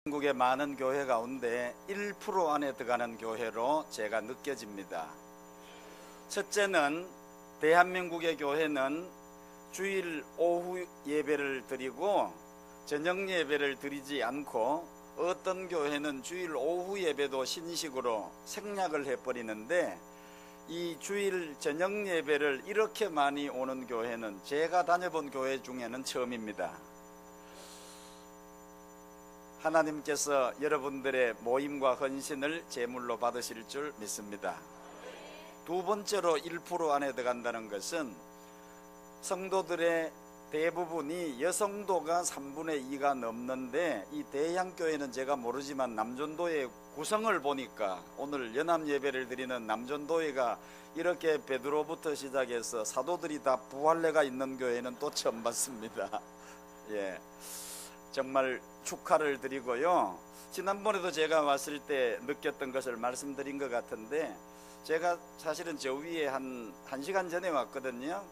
한국의 많은 교회 가운데 1% 안에 들어가는 교회로 제가 느껴집니다. 첫째는 대한민국의 교회는 주일 오후 예배를 드리고 저녁 예배를 드리지 않고 어떤 교회는 주일 오후 예배도 신식으로 생략을 해버리는데 이 주일 저녁 예배를 이렇게 많이 오는 교회는 제가 다녀본 교회 중에는 처음입니다. 하나님께서 여러분들의 모임과 헌신을 제물로 받으실 줄 믿습니다. 두 번째로 1% 안에 들어간다는 것은 성도들의 대부분이 여성도가 3분의 2가 넘는데 이 대양교회는 제가 모르지만 남전도의 구성을 보니까 오늘 연합예배를 드리는 남전도회가 이렇게 베드로부터 시작해서 사도들이 다 부활례가 있는 교회는 또 처음 봤습니다. 예, 정말 축하를 드리고요. 지난번에도 제가 왔을 때 느꼈던 것을 말씀드린 것 같은데 제가 사실은 저 위에 한 1시간 전에 왔거든요.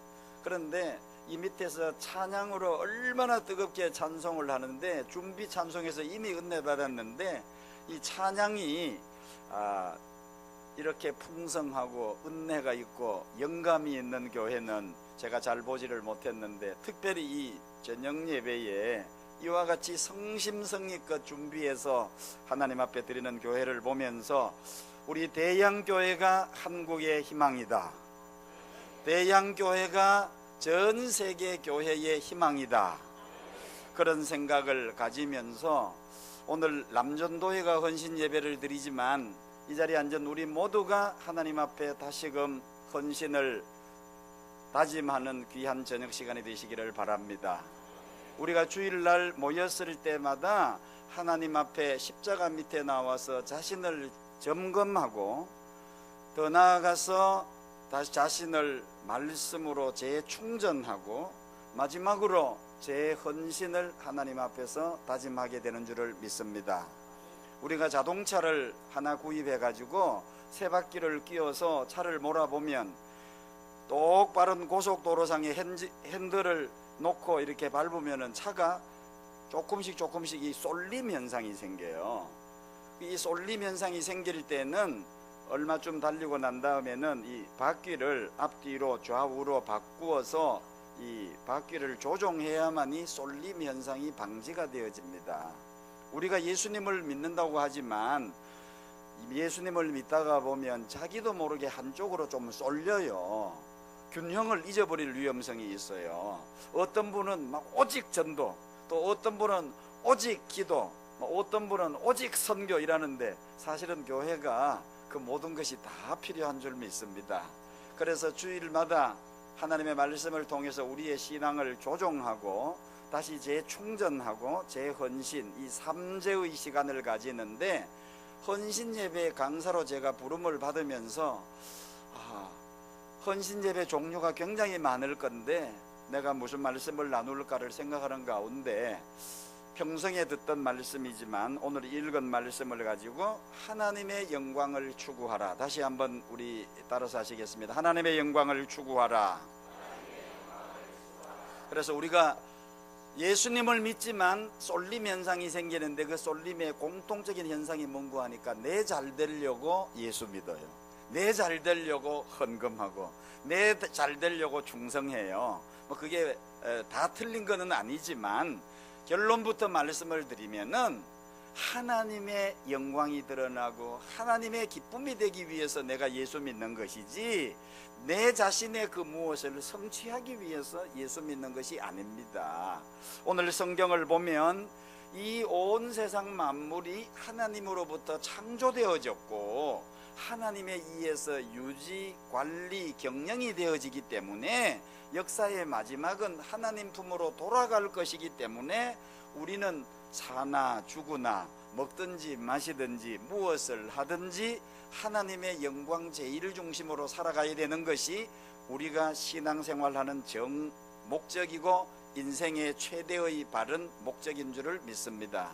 그런데 이 밑에서 찬양으로 얼마나 뜨겁게 찬송을 하는데 준비 찬송에서 이미 은혜 받았는데 이 찬양이 이렇게 풍성하고 은혜가 있고 영감이 있는 교회는 제가 잘 보지를 못했는데 특별히 이 저녁 예배에 이와 같이 성심성의껏 준비해서 하나님 앞에 드리는 교회를 보면서 우리 대양교회가 한국의 희망이다, 대양교회가 전 세계 교회의 희망이다, 그런 생각을 가지면서 오늘 남전도회가 헌신 예배를 드리지만 이 자리에 앉은 우리 모두가 하나님 앞에 다시금 헌신을 다짐하는 귀한 저녁 시간이 되시기를 바랍니다. 우리가 주일날 모였을 때마다 하나님 앞에 십자가 밑에 나와서 자신을 점검하고 더 나아가서 다시 자신을 말씀으로 재충전하고 마지막으로 재헌신을 하나님 앞에서 다짐하게 되는 줄을 믿습니다. 우리가 자동차를 하나 구입해 가지고 세 바퀴를 끼워서 차를 몰아보면 똑바른 고속도로상에 핸들을 놓고 이렇게 밟으면 차가 조금씩 이 쏠림 현상이 생겨요. 이 쏠림 현상이 생길 때는 얼마쯤 달리고 난 다음에는 이 바퀴를 앞뒤로 좌우로 바꾸어서 이 바퀴를 조종해야만 이 쏠림 현상이 방지가 되어집니다. 우리가 예수님을 믿는다고 하지만 예수님을 믿다가 보면 자기도 모르게 한쪽으로 좀 쏠려요. 균형을 잊어버릴 위험성이 있어요. 어떤 분은 막 오직 전도, 또 어떤 분은 오직 기도, 어떤 분은 오직 선교 이라는데 사실은 교회가 그 모든 것이 다 필요한 줄 믿습니다. 그래서 주일마다 하나님의 말씀을 통해서 우리의 신앙을 조정하고 다시 재충전하고 재헌신, 이 3재의 시간을 가지는데 헌신 예배 강사로 제가 부름을 받으면서 헌신 예배 종류가 굉장히 많을 건데 내가 무슨 말씀을 나눌까를 생각하는 가운데 평소에 듣던 말씀이지만 오늘 읽은 말씀을 가지고 하나님의 영광을 추구하라. 다시 한번 우리 따라서 하시겠습니다. 하나님의 영광을 추구하라. 그래서 우리가 예수님을 믿지만 쏠림 현상이 생기는데 그 쏠림의 공통적인 현상이 뭔고 하니까 내 잘 되려고 예수 믿어요. 내 잘 되려고 헌금하고 내 잘 되려고 충성해요. 그게 다 틀린 거는 아니지만 결론부터 말씀을 드리면은 하나님의 영광이 드러나고 하나님의 기쁨이 되기 위해서 내가 예수 믿는 것이지 내 자신의 그 무엇을 성취하기 위해서 예수 믿는 것이 아닙니다. 오늘 성경을 보면 이 온 세상 만물이 하나님으로부터 창조되어졌고 하나님에 의해서 유지, 관리, 경영이 되어지기 때문에 역사의 마지막은 하나님 품으로 돌아갈 것이기 때문에 우리는 사나 죽으나 먹든지 마시든지 무엇을 하든지 하나님의 영광 제일 중심으로 살아가야 되는 것이 우리가 신앙생활하는 목적이고 인생의 최대의 바른 목적인 줄을 믿습니다.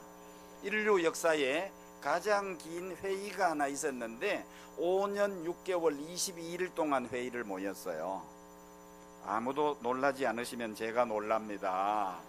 인류 역사에 가장 긴 회의가 하나 있었는데 5년 6개월 22일 동안 회의를 모였어요. 아무도 놀라지 않으시면 제가 놀랍니다.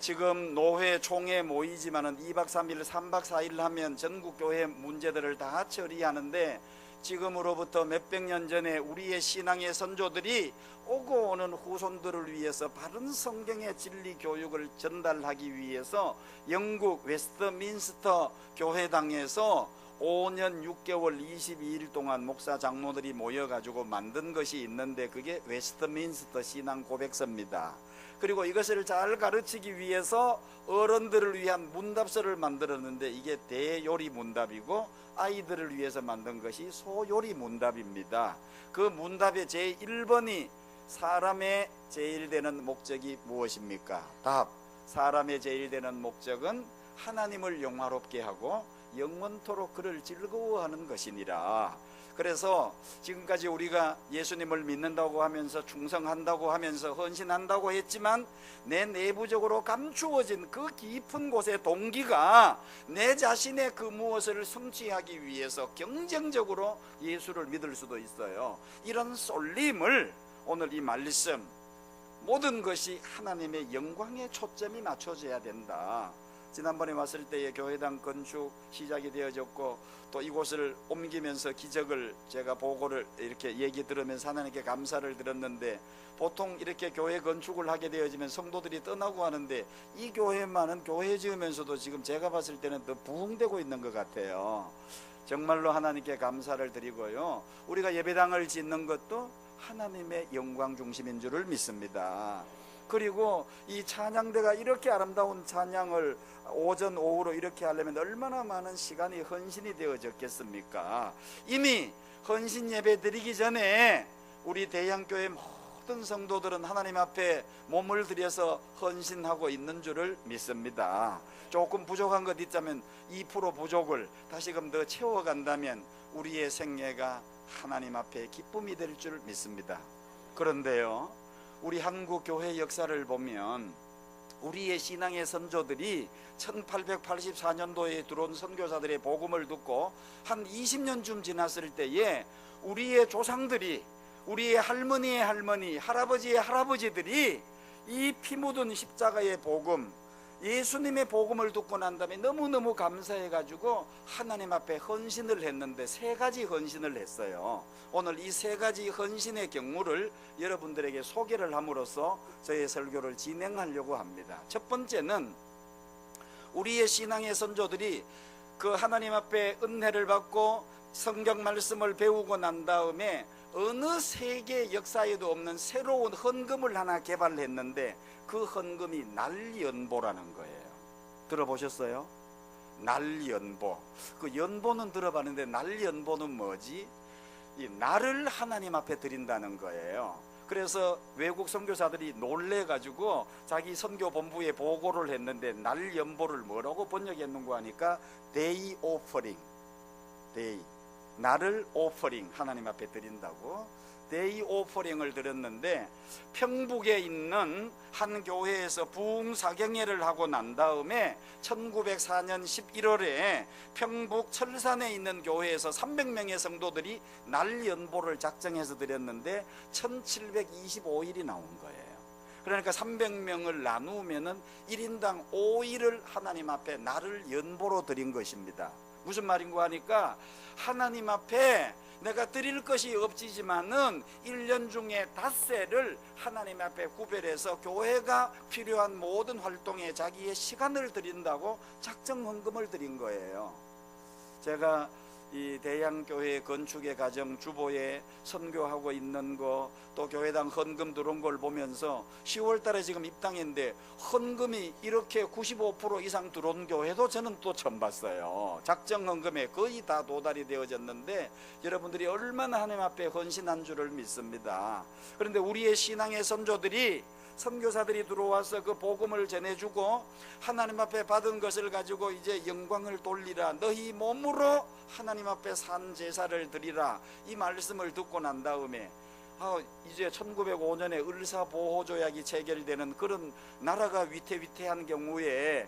지금 노회 총회 모이지만은 2박 3일 3박 4일 하면 전국 교회 문제들을 다 처리하는데, 지금으로부터 몇백 년 전에 우리의 신앙의 선조들이 오고 오는 후손들을 위해서 바른 성경의 진리 교육을 전달하기 위해서 영국 웨스트민스터 교회당에서 5년 6개월 22일 동안 목사 장로들이 모여가지고 만든 것이 있는데, 그게 웨스트민스터 신앙 고백서입니다. 그리고 이것을 잘 가르치기 위해서 어른들을 위한 문답서를 만들었는데, 이게 대요리 문답이고 아이들을 위해서 만든 것이 소요리 문답입니다. 그 문답의 제1번이 사람의 제일 되는 목적이 무엇입니까? 답: 사람의 제일 되는 목적은 하나님을 영화롭게 하고 영원토록 그를 즐거워하는 것이니라. 그래서 지금까지 우리가 예수님을 믿는다고 하면서 충성한다고 하면서 헌신한다고 했지만, 내 내부적으로 감추어진 그 깊은 곳의 동기가 내 자신의 그 무엇을 성취하기 위해서 경쟁적으로 예수를 믿을 수도 있어요. 이런 쏠림을 오늘 이 말씀, 모든 것이 하나님의 영광에 초점이 맞춰져야 된다. 지난번에 왔을 때에 교회당 건축 시작이 되어졌고, 또 이곳을 옮기면서 기적을 제가 보고를 이렇게 얘기 들으면서 하나님께 감사를 드렸는데, 보통 이렇게 교회 건축을 하게 되어지면 성도들이 떠나고 하는데, 이 교회만은 교회 지으면서도 지금 제가 봤을 때는 더 부흥되고 있는 것 같아요. 정말로 하나님께 감사를 드리고요, 우리가 예배당을 짓는 것도 하나님의 영광 중심인 줄을 믿습니다. 그리고 이 찬양대가 이렇게 아름다운 찬양을 오전 오후로 이렇게 하려면 얼마나 많은 시간이 헌신이 되어졌겠습니까? 이미 헌신 예배 드리기 전에 우리 대양교회 모든 성도들은 하나님 앞에 몸을 들여서 헌신하고 있는 줄을 믿습니다. 조금 부족한 것 있다면 2% 부족을 다시금 더 채워간다면 우리의 생애가 하나님 앞에 기쁨이 될 줄 믿습니다. 그런데요, 우리 한국 교회 역사를 보면 우리의 신앙의 선조들이 1884년도에 들어온 선교사들의 복음을 듣고 한 20년쯤 지났을 때에 우리의 조상들이, 우리의 할머니의 할머니, 할아버지의 할아버지들이 이 피 묻은 십자가의 복음, 예수님의 복음을 듣고 난 다음에 너무너무 감사해가지고 하나님 앞에 헌신을 했는데, 3가지 헌신을 했어요. 오늘 이 3가지 헌신의 경우를 여러분들에게 소개를 함으로써 저의 설교를 진행하려고 합니다. 첫 번째는 우리의 신앙의 선조들이 그 하나님 앞에 은혜를 받고 성경 말씀을 배우고 난 다음에 어느 세계 역사에도 없는 새로운 헌금을 하나 개발했는데, 그 헌금이 날연보라는 거예요. 들어보셨어요? 날연보. 그 연보는 들어봤는데 날연보는 뭐지? 이 날을 하나님 앞에 드린다는 거예요. 그래서 외국 선교사들이 놀래가지고 자기 선교본부에 보고를 했는데, 날연보를 뭐라고 번역했는가 하니까 day offering, day, 날을 오퍼링, 하나님 앞에 드린다고 데이 오퍼링을 드렸는데, 평북에 있는 한 교회에서 부흥사경회를 하고 난 다음에 1904년 11월에 평북 철산에 있는 교회에서 300명의 성도들이 날연보를 작정해서 드렸는데 1725일이 나온 거예요. 그러니까 300명을 나누면은 1인당 5일을 하나님 앞에 날을 연보로 드린 것입니다. 무슨 말인가 하니까, 하나님 앞에 내가 드릴 것이 없지만은 1년 중에 닷새를 하나님 앞에 구별해서 교회가 필요한 모든 활동에 자기의 시간을 드린다고 작정 헌금을 드린 거예요. 제가 이 대양교회 건축의 과정 주보에 선교하고 있는 거, 또 교회당 헌금 들어온 걸 보면서 10월 달에 지금 입당했는데 헌금이 이렇게 95% 이상 들어온 교회도 저는 또 처음 봤어요. 작정 헌금에 거의 다 도달이 되어졌는데, 여러분들이 얼마나 하나님 앞에 헌신한 줄을 믿습니다. 그런데 우리의 신앙의 선조들이, 선교사들이 들어와서 그 복음을 전해주고 하나님 앞에 받은 것을 가지고 이제 영광을 돌리라, 너희 몸으로 하나님 앞에 산 제사를 드리라, 이 말씀을 듣고 난 다음에 이제 1905년에 을사보호조약이 체결되는 그런 나라가 위태위태한 경우에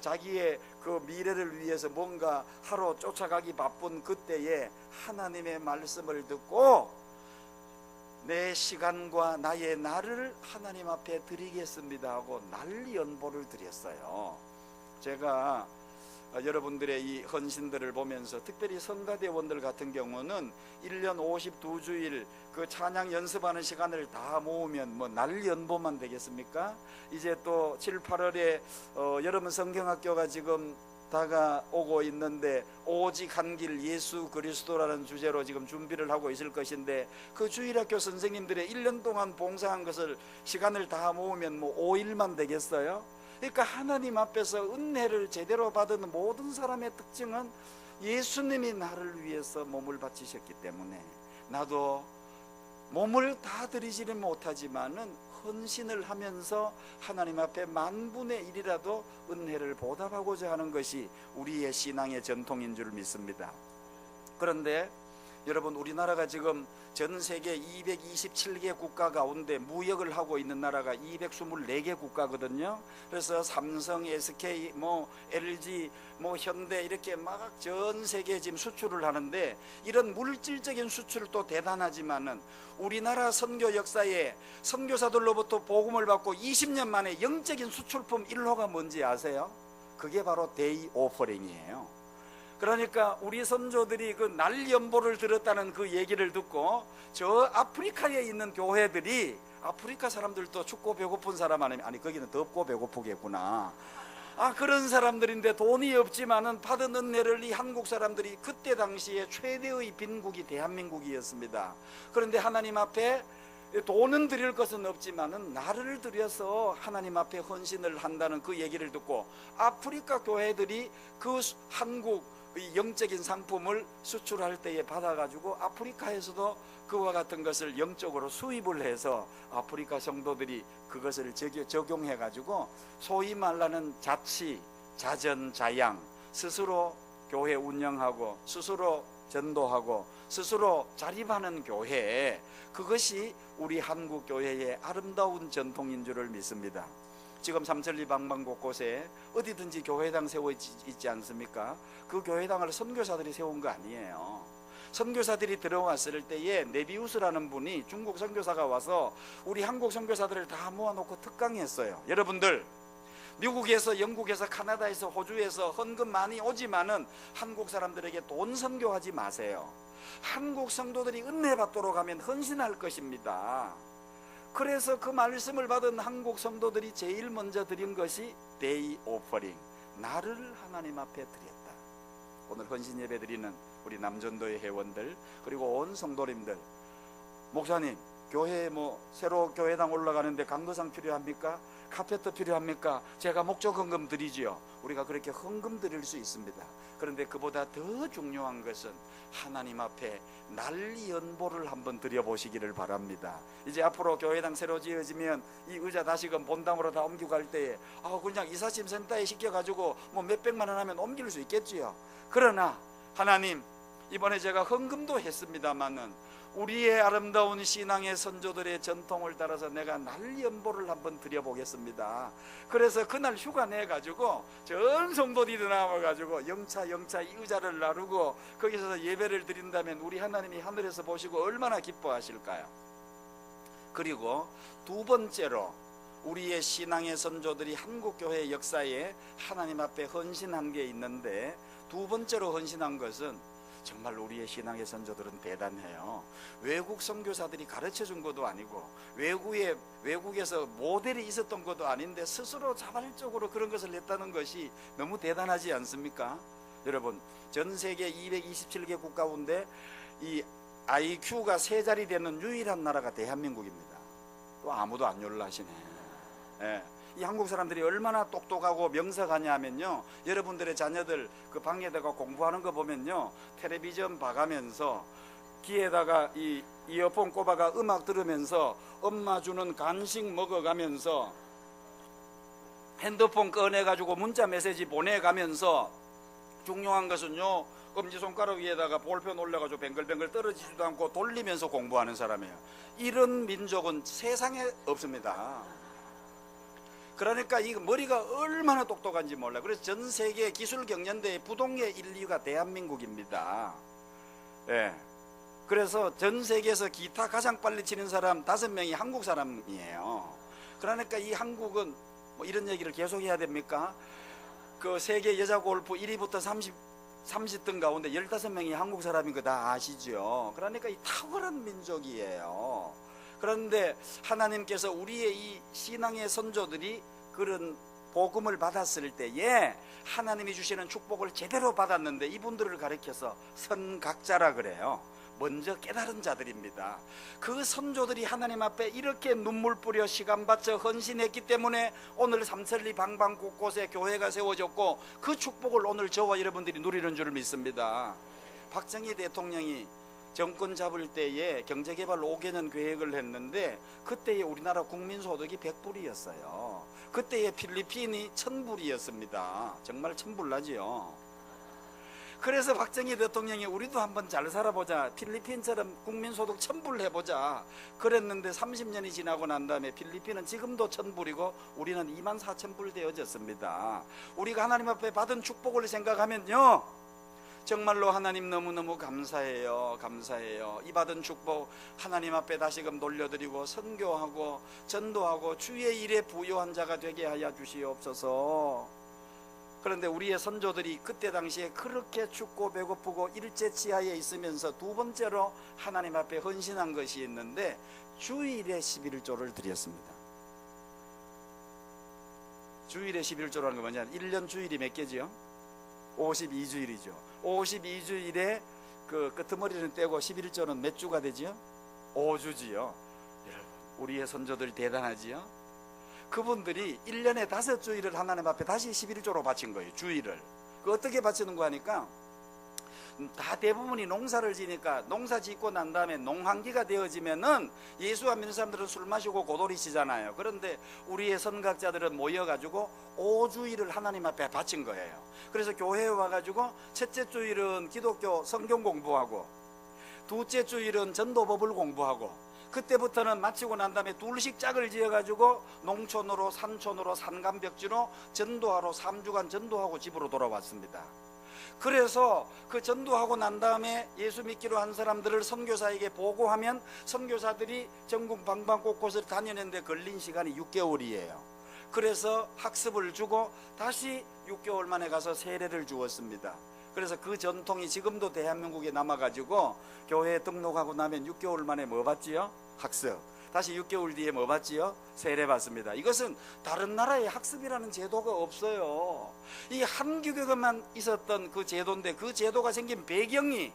자기의 그 미래를 위해서 뭔가 하러 쫓아가기 바쁜 그때에 하나님의 말씀을 듣고 내 시간과 나의 날을 하나님 앞에 드리겠습니다 하고 날 연보를 드렸어요. 제가 여러분들의 이 헌신들을 보면서 특별히 성가대원들 같은 경우는 1년 52주일 그 찬양 연습하는 시간을 다 모으면 뭐 날 연보만 되겠습니까? 이제 또 7, 8월에 여러분 성경학교가 지금 다가오고 있는데 오직 한 길 예수 그리스도라는 주제로 지금 준비를 하고 있을 것인데, 그 주일학교 선생님들의 1년 동안 봉사한 것을 시간을 다 모으면 뭐 5일만 되겠어요? 그러니까 하나님 앞에서 은혜를 제대로 받은 모든 사람의 특징은 예수님이 나를 위해서 몸을 바치셨기 때문에 나도 몸을 다 드리지는 못하지만은 헌신을 하면서 하나님 앞에 10,000분의 1이라도 은혜를 보답하고자 하는 것이 우리의 신앙의 전통인 줄 믿습니다. 그런데 여러분, 우리나라가 지금 전 세계 227개 국가 가운데 무역을 하고 있는 나라가 224개 국가거든요. 그래서 삼성, SK, LG, 현대 이렇게 막 전 세계에 지금 수출을 하는데, 이런 물질적인 수출도 대단하지만은 우리나라 선교 역사에 선교사들로부터 복음을 받고 20년 만에 영적인 수출품 1호가 뭔지 아세요? 그게 바로 데이 오퍼링이에요. 그러니까 우리 선조들이 그 날 연보를 들었다는 그 얘기를 듣고 저 아프리카에 있는 교회들이, 아프리카 사람들도 춥고 배고픈 사람 아니면, 아니 거기는 덥고 배고프겠구나, 그런 사람들인데 돈이 없지만은 받은 은혜를 이 한국 사람들이, 그때 당시에 최대의 빈국이 대한민국이었습니다. 그런데 하나님 앞에 돈은 드릴 것은 없지만은 나를 들여서 하나님 앞에 헌신을 한다는 그 얘기를 듣고 아프리카 교회들이 그 한국 영적인 상품을 수출할 때에 받아가지고 아프리카에서도 그와 같은 것을 영적으로 수입을 해서 아프리카 성도들이 그것을 적용해가지고 소위 말하는 자치, 자전, 자양, 스스로 교회 운영하고 스스로 전도하고 스스로 자립하는 교회, 그것이 우리 한국 교회의 아름다운 전통인 줄을 믿습니다. 지금 삼천리 방방 곳곳에 어디든지 교회당 세워 있지 않습니까? 그 교회당을 선교사들이 세운 거 아니에요. 선교사들이 들어왔을 때에 네비우스라는 분이, 중국 선교사가 와서 우리 한국 선교사들을 다 모아놓고 특강했어요. 여러분들, 미국에서, 영국에서, 카나다에서, 호주에서 헌금 많이 오지만은 한국 사람들에게 돈 선교하지 마세요. 한국 성도들이 은혜 받도록 하면 헌신할 것입니다. 그래서 그 말씀을 받은 한국 성도들이 제일 먼저 드린 것이 데이 오퍼링, 나를 하나님 앞에 드렸다. 오늘 헌신 예배 드리는 우리 남전도의 회원들, 그리고 온 성도님들, 목사님 교회에 새로 교회당 올라가는데 강도상 필요합니까? 카페트 필요합니까? 제가 목적 헌금 드리지요. 우리가 그렇게 헌금 드릴 수 있습니다. 그런데 그보다 더 중요한 것은 하나님 앞에 날 연보를 한번 드려보시기를 바랍니다. 이제 앞으로 교회당 새로 지어지면 이 의자 다시금 본당으로 다 옮겨갈 때에 그냥 이사심 센터에 시켜가지고 몇백만 원 하면 옮길 수 있겠지요. 그러나 하나님, 이번에 제가 헌금도 했습니다마는 우리의 아름다운 신앙의 선조들의 전통을 따라서 내가 날 연보를 한번 드려보겠습니다. 그래서 그날 휴가 내가지고 전 성도들이 나와가지고 영차 이 의자를 나르고 거기서 예배를 드린다면 우리 하나님이 하늘에서 보시고 얼마나 기뻐하실까요? 그리고 두 번째로, 우리의 신앙의 선조들이 한국교회 역사에 하나님 앞에 헌신한 게 있는데, 두 번째로 헌신한 것은 정말 우리의 신앙의 선조들은 대단해요. 외국 선교사들이 가르쳐준 것도 아니고 외국에서 모델이 있었던 것도 아닌데 스스로 자발적으로 그런 것을 했다는 것이 너무 대단하지 않습니까? 여러분, 전 세계 227개 국가 가운데 이 IQ가 3자리 되는 유일한 나라가 대한민국입니다. 또 아무도 안 놀라시네. 이 한국 사람들이 얼마나 똑똑하고 명석하냐 하면요, 여러분들의 자녀들 그 방에다가 공부하는 거 보면요, 텔레비전 봐가면서 귀에다가 이 이어폰 꼽아가 음악 들으면서 엄마 주는 간식 먹어가면서 핸드폰 꺼내가지고 문자 메시지 보내가면서, 중요한 것은요, 엄지손가락 위에다가 볼펜 올려가지고 뱅글뱅글 떨어지지도 않고 돌리면서 공부하는 사람이에요. 이런 민족은 세상에 없습니다. 그러니까 이 머리가 얼마나 똑똑한지 몰라요. 그래서 전 세계 기술경연대회 부동의 1, 2위가 대한민국입니다. 그래서 전 세계에서 기타 가장 빨리 치는 사람 5명이 한국 사람이에요. 그러니까 이 한국은 뭐 이런 얘기를 계속 해야 됩니까? 그 세계 여자 골프 1위부터 30등 가운데 15명이 한국 사람인 거 다 아시죠? 그러니까 이 탁월한 민족이에요. 그런데 하나님께서 우리의 이 신앙의 선조들이 그런 복음을 받았을 때에 하나님이 주시는 축복을 제대로 받았는데 이분들을 가리켜서 선각자라 그래요. 먼저 깨달은 자들입니다. 그 선조들이 하나님 앞에 이렇게 눈물 뿌려 시간 바쳐 헌신했기 때문에 오늘 삼천리 방방 곳곳에 교회가 세워졌고 그 축복을 오늘 저와 여러분들이 누리는 줄 믿습니다. 박정희 대통령이 정권 잡을 때에 경제개발 5개년 계획을 했는데 그때의 우리나라 국민소득이 100불이었어요. 그때의 필리핀이 1000불이었습니다. 정말 천불나지요. 그래서 박정희 대통령이 우리도 한번 잘 살아보자, 필리핀처럼 국민소득 1000불 해보자 그랬는데 30년이 지나고 난 다음에 필리핀은 지금도 1000불이고 우리는 24,000불 되어졌습니다. 우리가 하나님 앞에 받은 축복을 생각하면요, 정말로 하나님 너무너무 감사해요. 감사해요. 이 받은 축복 하나님 앞에 다시금 돌려드리고 선교하고 전도하고 주의 일에 부요한 자가 되게 하여 주시옵소서. 그런데 우리의 선조들이 그때 당시에 그렇게 춥고 배고프고 일제치하에 있으면서 두 번째로 하나님 앞에 헌신한 것이 있는데 주일에 11조를 드렸습니다. 주일에 11조라는 건 뭐냐, 1년 주일이 몇 개지요? 52주일이죠. 52주일에 그 끄트머리는 떼고 11조는 몇 주가 되지요? 5주지요. 여러분, 우리의 선조들 대단하지요? 그분들이 1년에 5주일을 하나님 앞에 다시 11조로 바친 거예요. 주일을. 그 어떻게 바치는 거 하니까 다 대부분이 농사를 지니까 농사 짓고 난 다음에 농한기가 되어지면은 예수 안 믿는 사람들은 술 마시고 고돌이 치잖아요. 그런데 우리의 선각자들은 모여가지고 5주일을 하나님 앞에 바친 거예요. 그래서 교회에 와가지고 첫째 주일은 기독교 성경 공부하고 둘째 주일은 전도법을 공부하고 그때부터는 마치고 난 다음에 둘씩 짝을 지어가지고 농촌으로 산촌으로 산간벽지로 전도하러 3주간 전도하고 집으로 돌아왔습니다. 그래서 그 전도하고 난 다음에 예수 믿기로 한 사람들을 선교사에게 보고하면 선교사들이 전국 방방 곳곳을 다니는데 걸린 시간이 6개월이에요. 그래서 학습을 주고 다시 6개월 만에 가서 세례를 주었습니다. 그래서 그 전통이 지금도 대한민국에 남아가지고 교회에 등록하고 나면 6개월 만에 뭐 받지요? 학습. 다시 6개월 뒤에 뭐 받지요? 세례 받습니다. 이것은 다른 나라에 학습이라는 제도가 없어요. 이 한국에만 있었던 그 제도인데 그 제도가 생긴 배경이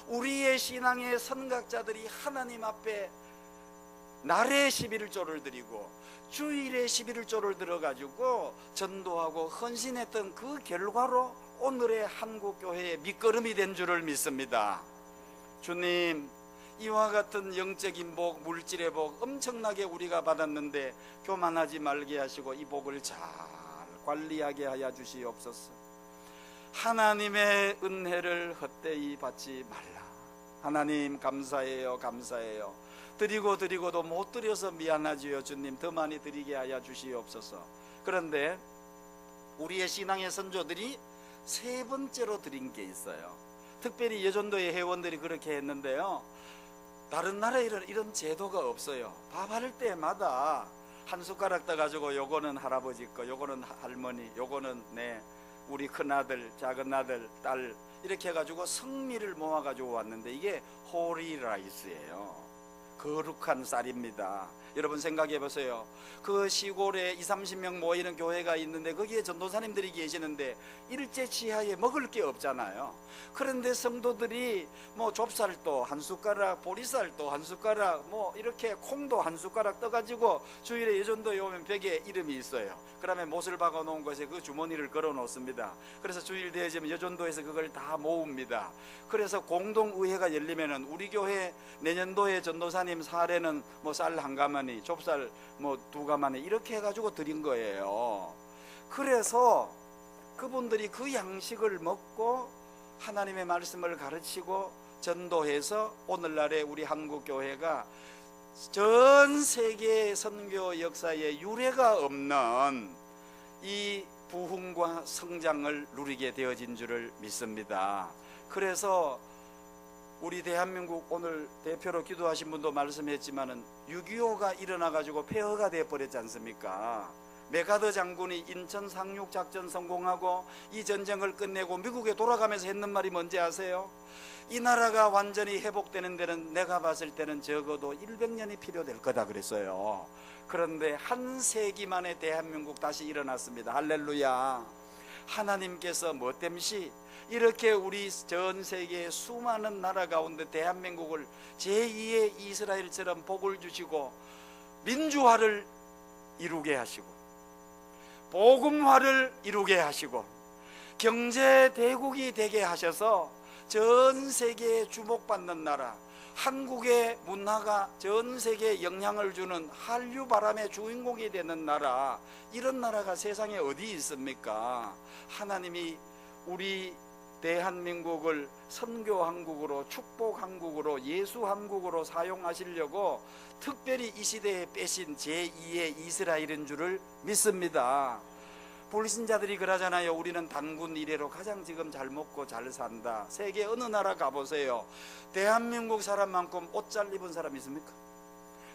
우리의 신앙의 선각자들이 하나님 앞에 날에 11조를 드리고 주일에 11조를 들어가지고 전도하고 헌신했던 그 결과로 오늘의 한국교회의 밑거름이 된 줄을 믿습니다. 주님, 이와 같은 영적인 복, 물질의 복 엄청나게 우리가 받았는데 교만하지 말게 하시고 이 복을 잘 관리하게 하여 주시옵소서. 하나님의 은혜를 헛되이 받지 말라. 하나님 감사해요. 감사해요. 드리고도 못 드려서 미안하지요. 주님 더 많이 드리게 하여 주시옵소서. 그런데 우리의 신앙의 선조들이 세 번째로 드린 게 있어요. 특별히 여전도의 회원들이 그렇게 했는데요, 다른 나라에 이런 제도가 없어요. 밥할 때마다 한 숟가락 떠가지고 요거는 할아버지 거, 요거는 할머니, 요거는 우리 큰아들, 작은아들, 딸 이렇게 해가지고 성미를 모아가지고 왔는데 이게 호리 라이스예요. 거룩한 쌀입니다. 여러분 생각해 보세요. 그 시골에 20-30명 모이는 교회가 있는데 거기에 전도사님들이 계시는데 일제치하에 먹을 게 없잖아요. 그런데 성도들이 뭐 좁쌀도 한 숟가락, 보리쌀도 한 숟가락, 뭐 이렇게 콩도 한 숟가락 떠가지고 주일에 예전도에 오면 벽에 이름이 있어요. 그러면 못을 박아 놓은 것에 그 주머니를 걸어 놓습니다. 그래서 주일 되어지면 여전도에서 그걸 다 모읍니다. 그래서 공동의회가 열리면은 우리 교회 내년도에 전도사님 사례는 뭐 쌀 한 가마니, 좁쌀 뭐 2가마니 이렇게 해가지고 드린 거예요. 그래서 그분들이 그 양식을 먹고 하나님의 말씀을 가르치고 전도해서 오늘날의 우리 한국교회가 전 세계 선교 역사에 유례가 없는 이 부흥과 성장을 누리게 되어진 줄을 믿습니다. 그래서 우리 대한민국 오늘 대표로 기도하신 분도 말씀했지만은 6.25가 일어나가지고 폐허가 되어버렸지 않습니까? 메가더 장군이 인천 상륙 작전 성공하고 이 전쟁을 끝내고 미국에 돌아가면서 했는 말이 뭔지 아세요? 이 나라가 완전히 회복되는 데는 내가 봤을 때는 적어도 100년이 필요될 거다 그랬어요. 그런데 한 세기 만에 대한민국 다시 일어났습니다. 할렐루야. 하나님께서 뭐 땜시 이렇게 우리 전 세계의 수많은 나라 가운데 대한민국을 제2의 이스라엘처럼 복을 주시고 민주화를 이루게 하시고 복음화를 이루게 하시고 경제 대국이 되게 하셔서 전 세계에 주목받는 나라, 한국의 문화가 전 세계에 영향을 주는 한류 바람의 주인공이 되는 나라, 이런 나라가 세상에 어디 있습니까? 하나님이 우리 대한민국을 선교한국으로, 축복한국으로, 예수한국으로 사용하시려고 특별히 이 시대에 빼신 제2의 이스라엘인 줄을 믿습니다. 불신자들이 그러잖아요. 우리는 단군 이래로 가장 지금 잘 먹고 잘 산다. 세계 어느 나라 가보세요. 대한민국 사람만큼 옷 잘 입은 사람 있습니까?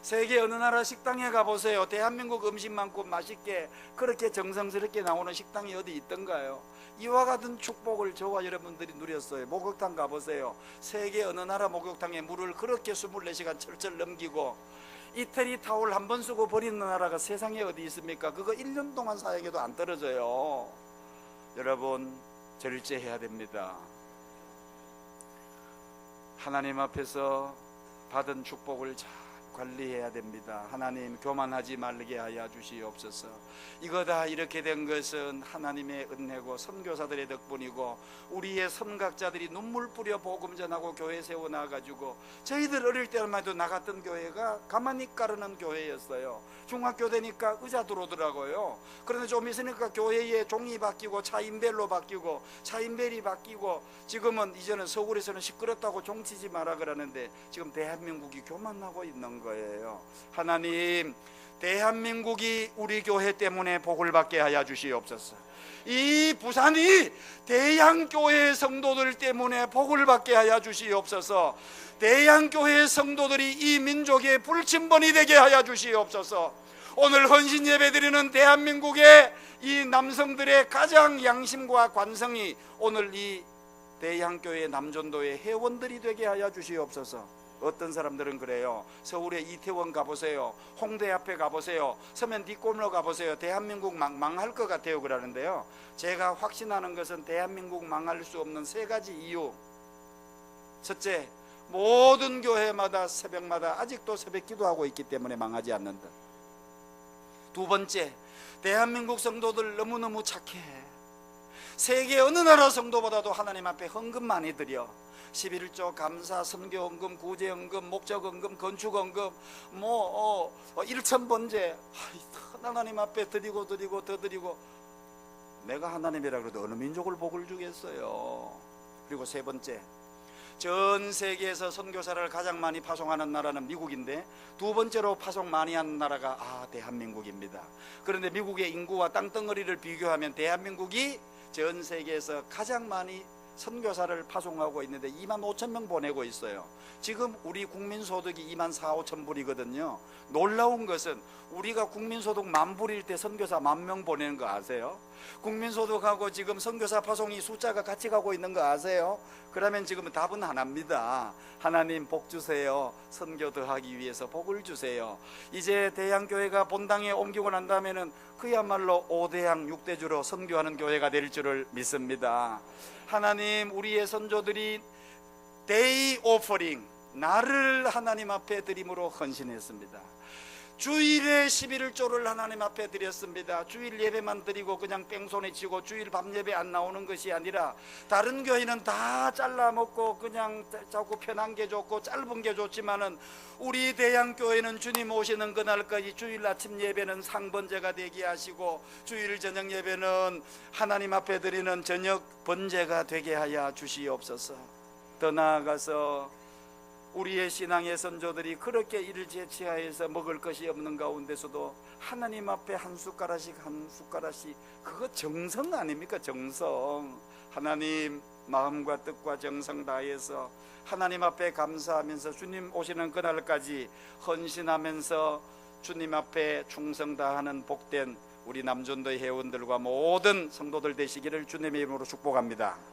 세계 어느 나라 식당에 가보세요. 대한민국 음식만큼 맛있게 그렇게 정성스럽게 나오는 식당이 어디 있던가요? 이와 같은 축복을 저와 여러분들이 누렸어요. 목욕탕 가보세요. 세계 어느 나라 목욕탕에 물을 그렇게 24시간 철철 넘기고 이태리 타올 한 번 쓰고 버리는 나라가 세상에 어디 있습니까? 그거 1년 동안 사용해도 안 떨어져요. 여러분, 절제해야 됩니다. 하나님 앞에서 받은 축복을 잘 관리해야 됩니다. 하나님, 교만하지 말게 하여 주시옵소서. 이거 다 이렇게 된 것은 하나님의 은혜고 선교사들의 덕분이고 우리의 선각자들이 눈물 뿌려 복음 전하고 교회 세워놔가지고 저희들 어릴 때만 해도 나갔던 교회가 가만히 까르는 교회였어요. 중학교 되니까 의자 들어오더라고요. 그런데 좀 있으니까 교회에 종이 바뀌고 차인벨로 바뀌고 차인벨이 바뀌고 지금은 이제는 서울에서는 시끄럽다고 종치지 마라 그러는데 지금 대한민국이 교만하고 있는 거예요. 하나님, 대한민국이 우리 교회 때문에 복을 받게 하여 주시옵소서. 이 부산이 대양교회 성도들 때문에 복을 받게 하여 주시옵소서. 대양교회 성도들이 이 민족의 불침번이 되게 하여 주시옵소서. 오늘 헌신 예배드리는 대한민국의 이 남성들의 가장 양심과 관성이 오늘 이 대양교회 남전도의 회원들이 되게 하여 주시옵소서. 어떤 사람들은 그래요. 서울의 이태원 가보세요. 홍대 앞에 가보세요. 서면 뒷골로 가보세요. 대한민국 망할 것 같아요 그러는데요, 제가 확신하는 것은 대한민국 망할 수 없는 세 가지 이유. 첫째, 모든 교회마다 새벽마다 아직도 새벽 기도하고 있기 때문에 망하지 않는다. 두 번째, 대한민국 성도들 너무너무 착해. 세계 어느 나라 성도보다도 하나님 앞에 헌금 많이 드려. 11조 감사, 선교헌금, 구제헌금, 목적헌금, 건축헌금, 1,000번제 하나님 앞에 드리고 더 드리고. 내가 하나님이라 그래도 어느 민족을 복을 주겠어요. 그리고 세 번째, 전 세계에서 선교사를 가장 많이 파송하는 나라는 미국인데 두 번째로 파송 많이 하는 나라가 대한민국입니다. 그런데 미국의 인구와 땅덩어리를 비교하면 대한민국이 전 세계에서 가장 많이 선교사를 파송하고 있는데 25,000명 보내고 있어요. 지금 우리 국민소득이 24,000~25,000불이거든요 놀라운 것은 우리가 국민소득 10,000불일 때 선교사 10,000명 보내는 거 아세요? 국민소득하고 지금 선교사 파송이 숫자가 같이 가고 있는 거 아세요? 그러면 지금 답은 하나입니다. 하나님 복 주세요. 선교 더 하기 위해서 복을 주세요. 이제 대양교회가 본당에 옮기고 난 다음에는 그야말로 5대양 6대주로 선교하는 교회가 될 줄을 믿습니다. 하나님, 우리의 선조들이 데이 오퍼링, 나를 하나님 앞에 드림으로 헌신했습니다. 주일에 11조를 하나님 앞에 드렸습니다. 주일 예배만 드리고 그냥 뺑소니 치고 주일 밤 예배 안 나오는 것이 아니라 다른 교회는 다 잘라 먹고 그냥 자꾸 편한 게 좋고 짧은 게 좋지만은 우리 대양교회는 주님 오시는 그날까지 주일 아침 예배는 상번제가 되게 하시고 주일 저녁 예배는 하나님 앞에 드리는 저녁 번제가 되게 하여 주시옵소서. 더 나아가서 우리의 신앙의 선조들이 그렇게 이를 제치하여서 먹을 것이 없는 가운데서도 하나님 앞에 한 숟가락씩 그거 정성 아닙니까? 정성. 하나님, 마음과 뜻과 정성 다해서 하나님 앞에 감사하면서 주님 오시는 그날까지 헌신하면서 주님 앞에 충성 다하는 복된 우리 남전도의 회원들과 모든 성도들 되시기를 주님의 이름으로 축복합니다.